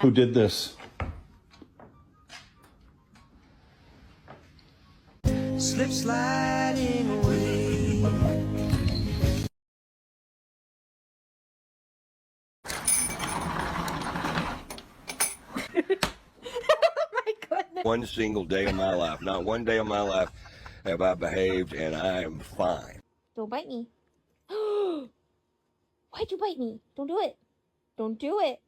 Who did this? Slip sliding away. My goodness. One single day of my life, not one day of my life have I behaved, and I am fine. Don't bite me. Why'd you bite me? Don't do it. Don't do it.